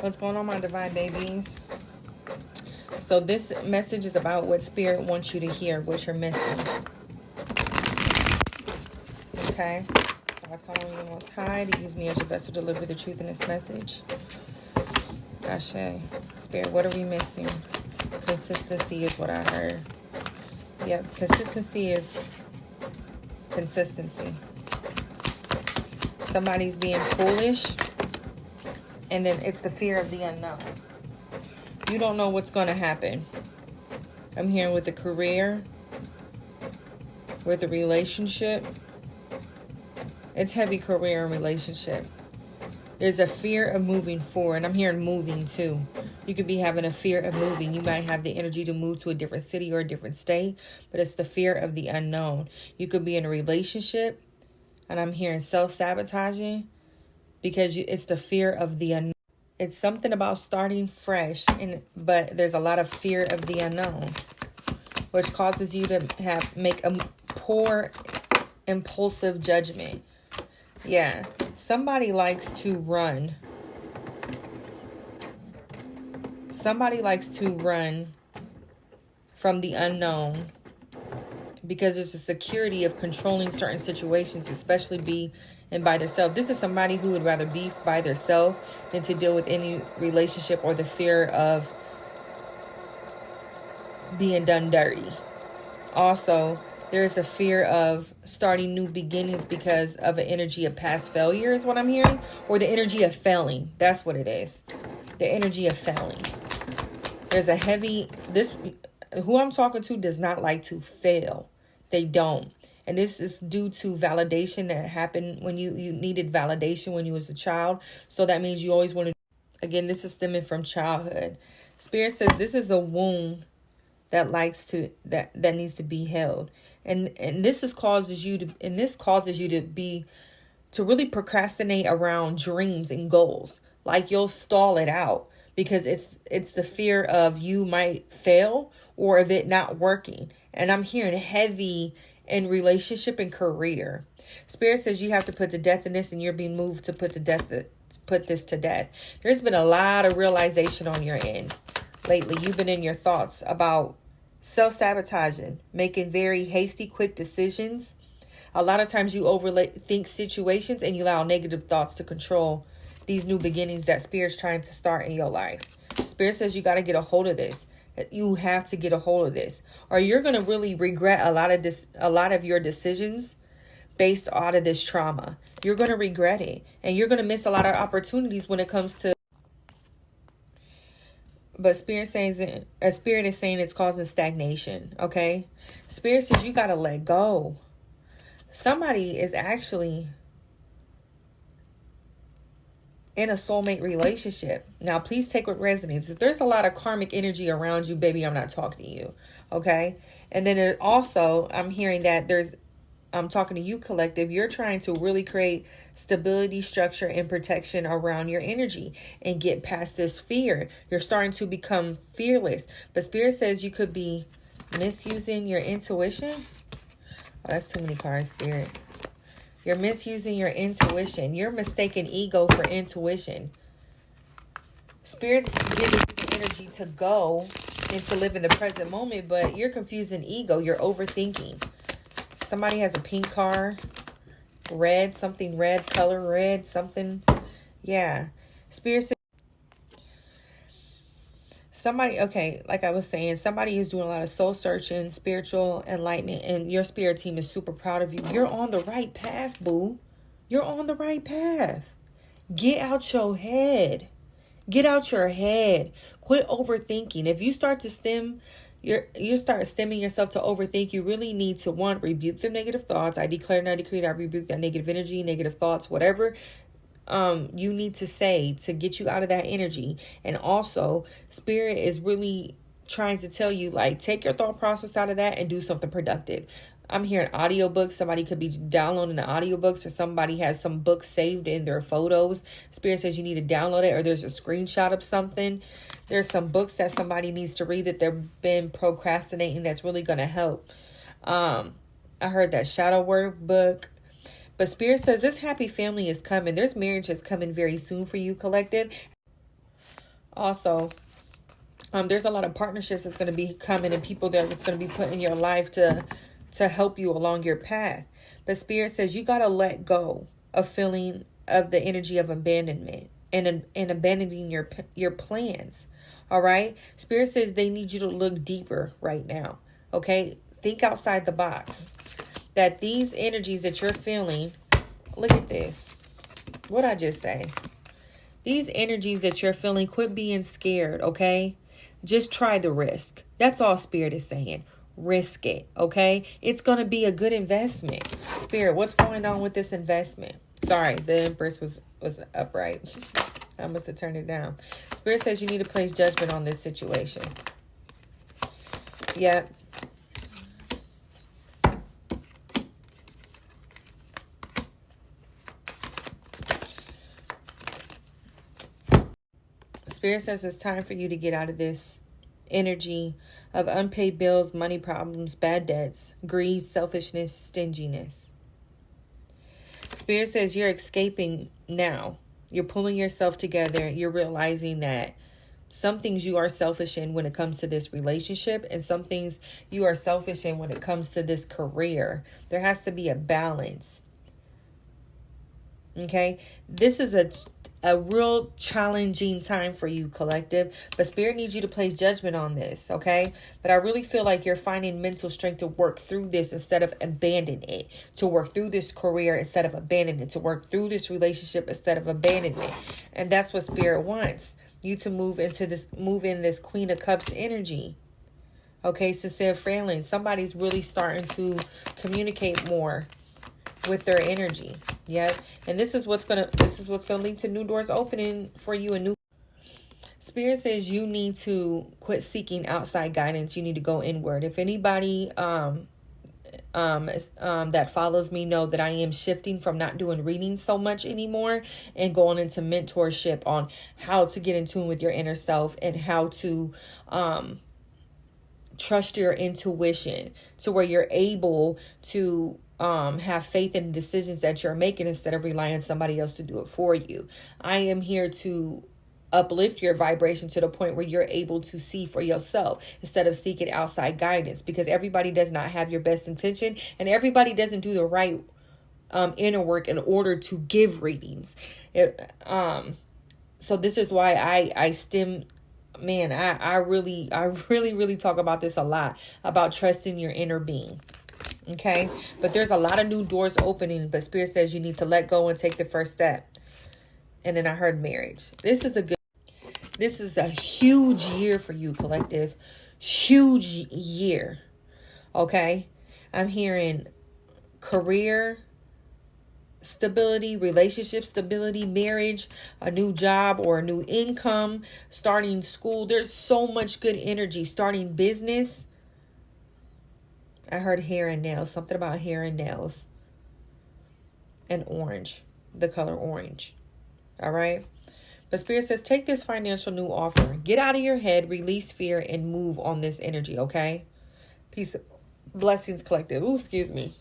What's going on, my divine babies? So this message is about what Spirit wants you to hear, what you're missing. Okay? So I call on you Most High to use me as your vessel to deliver the truth in this message. Ashe. Spirit, what are we missing? Consistency is what I heard. Yep, consistency is consistency. Somebody's being foolish, and then it's the fear of the unknown. You don't know what's going to happen. I'm hearing with a career, with a relationship. It's heavy career and relationship. There's a fear of moving forward. I'm hearing moving too. You could be having a fear of moving. You might have the energy to move to a different city or a different state, but it's the fear of the unknown. You could be in a relationship, and I'm hearing self-sabotaging because it's the fear of the unknown. It's something about starting fresh, but there's a lot of fear of the unknown, which causes you to make a poor, impulsive judgment. Yeah, somebody likes to run. Somebody likes to run from the unknown because there's a security of controlling certain situations, especially be and by themselves. This is somebody who would rather be by themselves than to deal with any relationship or the fear of being done dirty. Also, there's a fear of starting new beginnings because of an energy of past failure is what I'm hearing. Or the energy of failing. That's what it is. The energy of failing. There's a heavy... who I'm talking to does not like to fail. They don't. And this is due to validation that happened when you needed validation when you was a child. So that means you always want to... Again, this is stemming from childhood. Spirit says this is a wound that needs to be held. And this causes you to really procrastinate around dreams and goals. Like you'll stall it out because it's the fear of you might fail or of it not working. And I'm hearing heavy in relationship and career. Spirit says you have to put to death in this, and you're being moved to put this to death. There's been a lot of realization on your end lately. You've been in your thoughts about self-sabotaging, making very hasty, quick decisions. A lot of times you overthink situations and you allow negative thoughts to control these new beginnings that Spirit's trying to start in your life. Spirit says you got to get a hold of this. You have to get a hold of this, or you're going to really regret a lot of your decisions based out of this trauma. You're going to regret it, and you're going to miss a lot of opportunities when it comes to... But Spirit is saying it's causing stagnation, okay? Spirit says you got to let go. Somebody is actually in a soulmate relationship. Now, please take with resonance. If there's a lot of karmic energy around you, baby, I'm not talking to you, okay? And then also, I'm hearing that I'm talking to you, collective. You're trying to really create stability, structure, and protection around your energy and get past this fear. You're starting to become fearless. But Spirit says you could be misusing your intuition. Oh, that's too many cards, Spirit. You're misusing your intuition. You're mistaking ego for intuition. Spirit's giving you the energy to go and to live in the present moment, but you're confusing ego. You're overthinking. Somebody has a pink car, red, something red, color red, something. Yeah. Spirit says somebody, okay, like I was saying, somebody is doing a lot of soul searching, spiritual enlightenment, and your spirit team is super proud of you. You're on the right path, boo. You're on the right path. Get out your head. Get out your head. Quit overthinking. If you start to start stemming yourself to overthink, you really need to, one, rebuke the negative thoughts. I declare and I decree, I rebuke that negative energy, negative thoughts, whatever you need to say to get you out of that energy. And also, Spirit is really trying to tell you, like, take your thought process out of that and do something productive. I'm hearing audiobooks. Somebody could be downloading the audiobooks, or somebody has some books saved in their photos. Spirit says you need to download it, or there's a screenshot of something. There's some books that somebody needs to read that they've been procrastinating that's really going to help. I heard that shadow work book. But Spirit says this happy family is coming. There's marriage that's coming very soon for you, collective. Also, there's a lot of partnerships that's going to be coming and people that's going to be put in your life to help you along your path. But Spirit says you got to let go of feeling of the energy of abandonment and abandoning your plans. All right. Spirit says they need you to look deeper right now. Okay. Think outside the box. That these energies that you're feeling, look at this. What I just say? These energies that you're feeling, quit being scared. Okay. Just try the risk. That's all Spirit is saying. Risk it. Okay. It's going to be a good investment. Spirit, what's going on with this investment? Sorry, the Empress was upright. I must have turned it down. Spirit says you need to place judgment on this situation. Yep. Spirit says it's time for you to get out of this energy of unpaid bills, money problems, bad debts, greed, selfishness, stinginess. Spirit says you're escaping now. You're pulling yourself together. You're realizing that some things you are selfish in when it comes to this relationship, and some things you are selfish in when it comes to this career. There has to be a balance. Okay? This is a real challenging time for you, collective, but Spirit needs you to place judgment on this, okay? But I really feel like you're finding mental strength to work through this instead of abandon it, to work through this career instead of abandon it, to work through this relationship instead of abandon it. And that's what Spirit wants you to move in this Queen of Cups energy. Okay, Sincere Franklin, somebody's really starting to communicate more with their energy. Yep. And this is what's gonna lead to new doors opening for you. And new Spirit says you need to quit seeking outside guidance. You need to go inward. If anybody that follows me know that I am shifting from not doing readings so much anymore and going into mentorship on how to get in tune with your inner self and how to trust your intuition to where you're able to have faith in decisions that you're making instead of relying on somebody else to do it for you. I am here to uplift your vibration to the point where you're able to see for yourself instead of seeking outside guidance, because everybody does not have your best intention and everybody doesn't do the right inner work in order to give readings. So this is why I really talk about this a lot, about trusting your inner being. Okay, but there's a lot of new doors opening, but Spirit says you need to let go and take the first step. And then I heard marriage. This is a huge year for you, collective. Huge year. Okay, I'm hearing career stability, relationship stability, marriage, a new job or a new income, starting school. There's so much good energy. Starting business. I heard hair and nails, something about hair and nails. And orange, the color orange. All right. But Spirit says, take this financial new offer. Get out of your head, release fear, and move on this energy, okay? Peace. Blessings, collective. Ooh, excuse me.